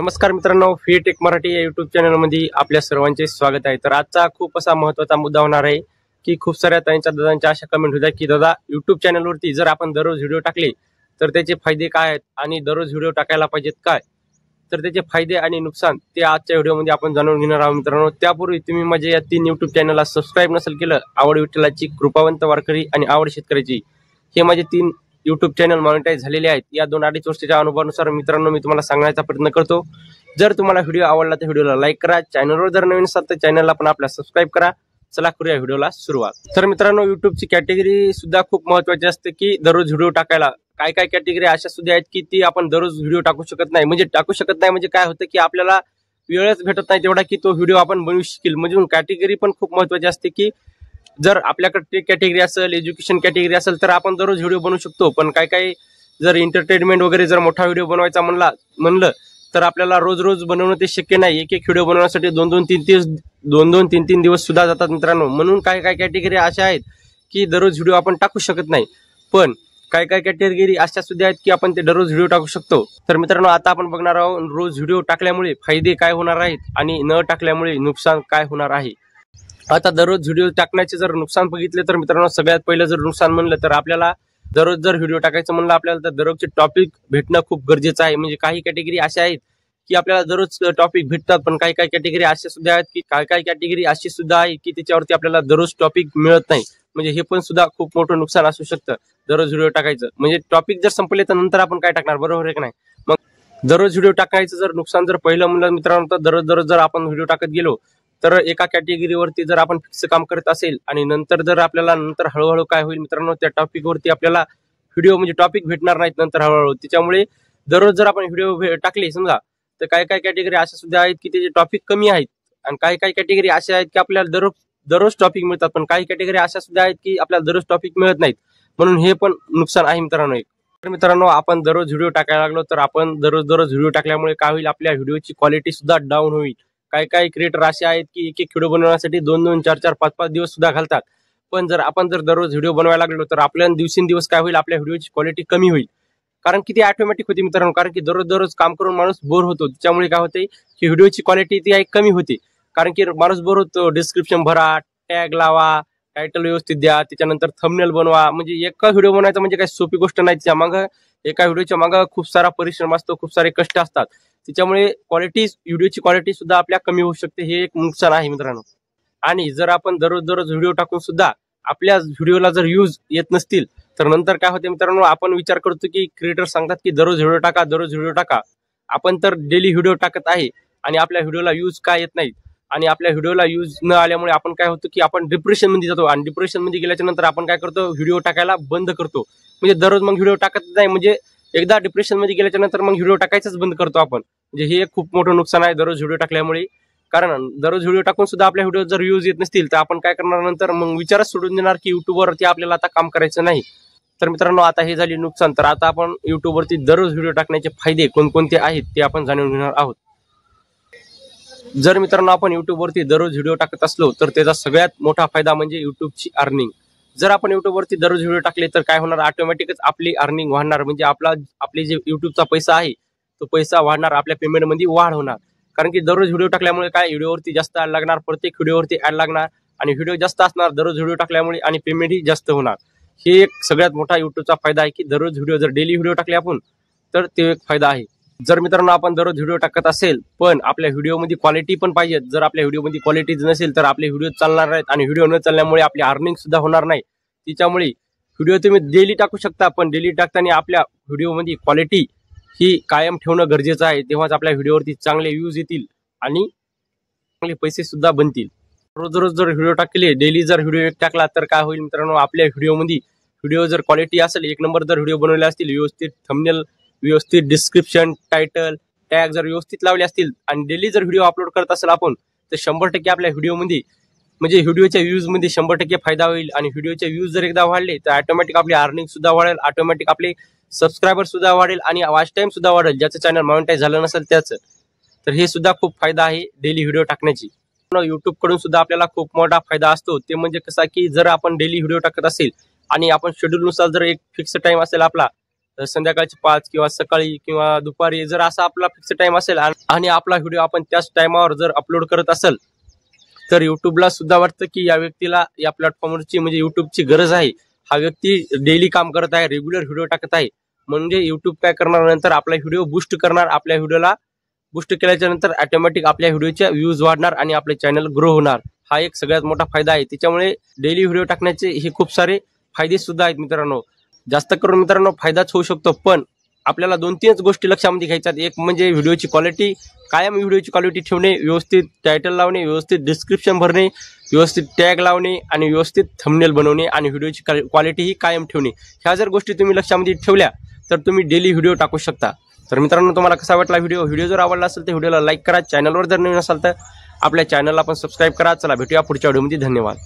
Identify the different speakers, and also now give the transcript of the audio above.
Speaker 1: नमस्कार मित्रांनो, fee take Marathi या युट्यूब चॅनलमध्ये आपल्या सर्वांचे स्वागत आहे। तर आजचा खूप असा महत्त्वाचा मुद्दा होणार आहे की खूप साऱ्या दादांच्या अशा कमेंट होत्या की दादा युट्यूब चॅनलवरती जर आपण दररोज व्हिडिओ टाकले तर त्याचे फायदे काय आहेत आणि दररोज व्हिडिओ टाकायला पाहिजेत काय, तर त्याचे फायदे आणि नुकसान ते आजच्या व्हिडिओमध्ये आपण जाणून घेणार आहोत। मित्रांनो, त्यापूर्वी तुम्ही माझ्या या 3 युट्यूब चॅनलला सबस्क्राईब नसेल केलं, आवड विठ्ठलाची, कृपावंत वारकरी आणि आवड शेतकऱ्याची, हे माझे 3 युट्यूब चॅनल मॉनिटाईज झालेले आहेत। या 2-2.5 वर्षाच्या अनुभवानुसार मित्रांनो मी तुम्हाला सांगण्याचा प्रयत्न करतो। जर तुम्हाला व्हिडिओ आवडला तर व्हिडिओला लाईक करा, चॅनलवर जर नवीन असाल तर चॅनलला पण आपल्या सबस्क्राईब करा। चला करूया व्हिडिओला सुरुवात। तर मित्रांनो, युट्यूबची कॅटेगरी सुद्धा खूप महत्त्वाची असते की दररोज व्हिडिओ टाकायला। काय काय कॅटेगरी अशा सुद्धा आहेत की ती आपण दररोज व्हिडिओ टाकू शकत नाही। म्हणजे काय होतं की आपल्याला वेळच भेटत नाही तेवढा की तो व्हिडिओ आपण बनवू शकेल। म्हणजे कॅटेगरी पण खूप महत्त्वाची असते की जर आपल्याकडे टेक कॅटेगरी असेल, एज्युकेशन कॅटेगरी असेल तर आपण दररोज व्हिडिओ बनवू शकतो। पण काय जर एंटरटेनमेंट वगैरे जर मोठा व्हिडिओ बनवायचा म्हणलं तर आपल्याला रोज रोज बनवणं ते शक्य नाही। एक व्हिडिओ बनवण्यासाठी 2-3 दिवस सुद्धा जातात मित्रांनो। म्हणून काय कॅटेगरी अशा आहेत की दररोज व्हिडिओ आपण टाकू शकत नाही। पण काय कॅटेगरी अशा सुद्धा आहेत की आपण ते दररोज व्हिडिओ टाकू शकतो। तर मित्रांनो, आता आपण बघणार आहोत रोज व्हिडिओ टाकल्यामुळे फायदे काय होणार आहेत आणि न टाकल्यामुळे नुकसान काय होणार आहे। आता दररोज व्हिडिओ टाकण्याचे जर नुकसान बघितले तर मित्रांनो, सगळ्यात पहिलं जर नुकसान म्हणलं तर आपल्याला दररोज जर व्हिडिओ टाकायचं म्हणलं आपल्याला तर दररोजचे टॉपिक भेटणं खूप गरजेचं आहे। म्हणजे काही कॅटेगरी अशा आहेत की आपल्याला दररोज टॉपिक भेटतात, पण काही कॅटेगरी अशा सुद्धा आहेत की काही कॅटेगरी अशी सुद्धा आहे की त्याच्यावरती आपल्याला दररोज टॉपिक मिळत नाही। म्हणजे हे पण सुद्धा खूप मोठं नुकसान असू शकतं दररोज व्हिडिओ टाकायचं। म्हणजे टॉपिक जर संपले तर नंतर आपण काय टाकणार, बरोबर आहे की नाही। मग दररोज व्हिडिओ टाकायचं जर नुकसान जर पहिलं म्हणलं मित्रांनो तर दररोज जर आपण व्हिडिओ टाकत गेलो तर एका कॅटेगरीवरती जर आपण फिक्स काम करत असेल आणि नंतर जर आपल्याला हळूहळू काय होईल मित्रांनो, त्या टॉपिकवरती आपल्याला व्हिडिओ म्हणजे टॉपिक भेटणार नाहीत नंतर हळूहळू। त्याच्यामुळे दररोज जर आपण व्हिडिओ टाकले समजा तर काही कॅटेगरी अशा सुद्धा आहेत की त्याचे टॉपिक कमी आहेत आणि काही कॅटेगरी अशा आहेत की आपल्याला दररोज टॉपिक मिळतात, पण काही कॅटेगरी अशा सुद्धा आहेत की आपल्याला दररोज टॉपिक मिळत नाहीत। म्हणून हे पण नुकसान आहे मित्रांनो एक। तर मित्रांनो, आपण दररोज व्हिडिओ टाकायला लागलो तर आपण दररोज व्हिडिओ टाकल्यामुळे काय होईल, आपल्या व्हिडिओची क्वालिटी सुद्धा डाऊन होईल। काही क्रिएटर असे आहेत की एक व्हिडिओ बनवण्यासाठी 2-2, 4-4, 5-5 दिवस सुद्धा घालतात। पण जर आपण दररोज व्हिडिओ बनवायला लागलो तर आपल्याला दिवसेंदिवस काय होईल, आपल्या व्हिडिओची क्वालिटी कमी होईल। कारण की ती ऑटोमॅटिक होती मित्रांनो, कारण की दररोज काम करून माणूस बोर होतो। त्याच्यामुळे काय होते की व्हिडिओची क्वालिटी ती आहे कमी होते, कारण की माणूस बोर होतो। डिस्क्रिप्शन भरा, टॅग लावा, टायटल व्यवस्थित द्या, त्याच्यानंतर थंबनेल बनवा। म्हणजे एका व्हिडिओ बनवायचा म्हणजे काही सोपी गोष्ट नाही। त्याच्या मागं एका व्हिडिओच्या मागं खूप सारा परिश्रम असतो, खूप सारे कष्ट असतात। त्याच्यामुळे व्हिडिओची क्वालिटी सुद्धा आपल्या कमी होऊ शकते, हे एक नुकसान आहे मित्रांनो। आणि जर आपण दररोज व्हिडिओ टाकून सुद्धा आपल्या व्हिडिओला जर व्ह्यूज येत नसतील तर नंतर काय होते मित्रांनो, आपण विचार करतो की क्रिएटर सांगतात की दररोज व्हिडिओ टाका। आपण तर डेली व्हिडिओ टाकत आहे आणि आपल्या व्हिडिओला व्ह्यूज का येत नाहीत आणि आपल्या व्हिडिओला व्ह्यूज न आल्यामुळे आपण काय होतं की आपण डिप्रेशन मध्ये जातो आणि डिप्रेशन मध्ये गेल्याच्या नंतर आपण काय करतो, व्हिडिओ टाकायला बंद करतो। म्हणजे दररोज मग व्हिडिओ टाकत नाही, म्हणजे एकदा डिप्रेशन मध्ये गेल्याच्या नंतर मग व्हिडिओ टाकायचंच बंद करतो आपण। म्हणजे हे खूप मोठं नुकसान आहे दररोज व्हिडिओ टाकल्यामुळे। कारण दररोज व्हिडिओ टाकून सुद्धा आपल्या व्हिडिओ जर व्ह्यूज येत नसतील तर आपण काय करणार, नंतर मग विचारच सोडून देणार की युट्यूबवरती आपल्याला आता काम करायचं नाही। तर मित्रांनो, आता हे झाली नुकसान। तर आता आपण युट्यूबवरती दररोज व्हिडिओ टाकण्याचे फायदे कोणकोणते आहेत ते आपण जाणून घेणार आहोत। जर मित्रांनो आपण युट्यूबवरती दररोज व्हिडिओ टाकत असलो तर त्याचा सगळ्यात मोठा फायदा म्हणजे युट्यूबची अर्निंग। जर आपण युट्यूबवरती दररोज व्हिडिओ टाकले तर काय होणार, ऑटोमॅटिकच आपली अर्निंग वाढणार। म्हणजे आपले जे युट्यूबचा पैसा आहे तो पैसा वाढणार, आपल्या पेमेंटमध्ये वाढ होणार। कारण की दररोज व्हिडिओ टाकल्यामुळे काय व्हिडिओवरती जास्त ऍड लागणार, प्रत्येक व्हिडिओवरती ऍड लागणार आणि व्हिडिओ जास्त असणार दररोज व्हिडिओ टाकल्यामुळे आणि पेमेंटही जास्त होणार। हे एक सगळ्यात मोठा युट्यूबचा फायदा आहे की दररोज व्हिडिओ जर डेली व्हिडिओ टाकले आपण तर ते एक फायदा आहे। जर मित्रांनो आपण दररोज व्हिडिओ टाकत असेल पण आपल्या व्हिडिओमध्ये क्वालिटी पण पाहिजे, जर आपल्या व्हिडिओमध्ये क्वालिटी नसेल तर आपले व्हिडिओ चालणार नाहीत आणि व्हिडिओ न चालल्यामुळे आपली अर्निंग सुद्धा होणार नाही। त्याच्यामुळे व्हिडिओ तुम्ही डेली टाकू शकता, पण डेली टाकताना आपल्या व्हिडिओमध्ये क्वालिटी ही कायम ठेवणं गरजेचं आहे। तेव्हाच आपल्या व्हिडिओवरती चांगले व्ह्यूज येतील आणि चांगले पैसे सुद्धा बनतील। रोज जर व्हिडिओ टाकले, डेली जर व्हिडिओ टाकला तर काय होईल मित्रांनो, आपल्या व्हिडिओ जर क्वालिटी असेल, एक नंबर जर व्हिडिओ बनवले असतील, व्यवस्थित थंबनेल, व्यवस्थित डिस्क्रिप्शन, टायटल, टॅग जर व्यवस्थित लावले असतील आणि डेली जर व्हिडिओ अपलोड करत असेल आपण तर 100% आपल्या व्हिडिओमध्ये म्हणजे व्हिडिओच्या व्ह्यूज मध्ये 100% फायदा होईल। आणि व्हिडिओचे व्ह्यूज जर एकदा वाढले तर ऑटोमॅटिक आपली अर्निंग सुद्धा वाढेल, ऑटोमॅटिक आपले सबस्क्रायबर सुद्धा वाढेल आणि वॉच टाइम सुद्धा वाढेल, ज्याचं चॅनल मॉनिटाईज झालं नसेल त्याचं। तर हे सुद्धा खूप फायदा आहे डेली व्हिडिओ टाकण्याची। युट्यूब कडून सुद्धा आपल्याला खूप मोठा फायदा असतो। ते म्हणजे कसा की जर आपण डेली व्हिडिओ टाकत असेल आणि आपण शेड्यूल नुसार जर एक फिक्स टाइम असेल आपला, संध्याकाळची 5 किंवा सकाळी किंवा दुपारी जर असा आपला फिक्स टाइम असेल आणि आपला व्हिडिओ आपण त्याच टाइमावर जर अपलोड करत असेल तर युट्यूबला सुद्धा वाटतं की या व्यक्तीला या प्लॅटफॉर्मवरची म्हणजे युट्यूबची गरज आहे, हा व्यक्ती डेली काम करत आहे, रेग्युलर व्हिडिओ टाकत आहे, म्हणजे युट्यूब काय करणार नंतर आपला व्हिडिओ बूस्ट करणार, आपल्या व्हिडिओला बूस्ट केल्याच्या नंतर ऑटोमॅटिक आपल्या व्हिडिओच्या व्ह्यूज वाढणार आणि आपले चॅनल ग्रो होणार. हा एक सगळ्यात मोठा फायदा आहे. त्याच्यामुळे डेली व्हिडिओ टाकण्याचे हे खूप सारे फायदे सुद्धा आहेत मित्रांनो. जास्त करून मित्रांनो फायदाच होऊ शकतो, पण आपल्याला 2-3 गोष्टी लक्षामध्ये घ्यायच्यात. एक म्हणजे व्हिडिओची क्वालिटी, कायम व्हिडिओची क्वालिटी ठेवणे, व्यवस्थित टायटल लावणे, व्यवस्थित डिस्क्रिप्शन भरणे, व्यवस्थित टॅग लावणे आणि व्यवस्थित थंबनेल बनवणे आणि व्हिडिओची क्वालिटी ही कायम ठेवणे. ह्या जर गोष्टी तुम्ही लक्षामध्ये ठेवल्या तर तुम्ही डेली व्हिडिओ टाकू शकता. तर मित्रांनो तुम्हाला कसा वाटला व्हिडिओ जर आवडला असेल तर व्हिडिओला लाईक करा, चॅनलवर जर नवीन असाल तर आपल्या चॅनलला पण सबस्क्राईब करा. चला भेटूया पुढच्या व्हिडिओमध्ये. धन्यवाद.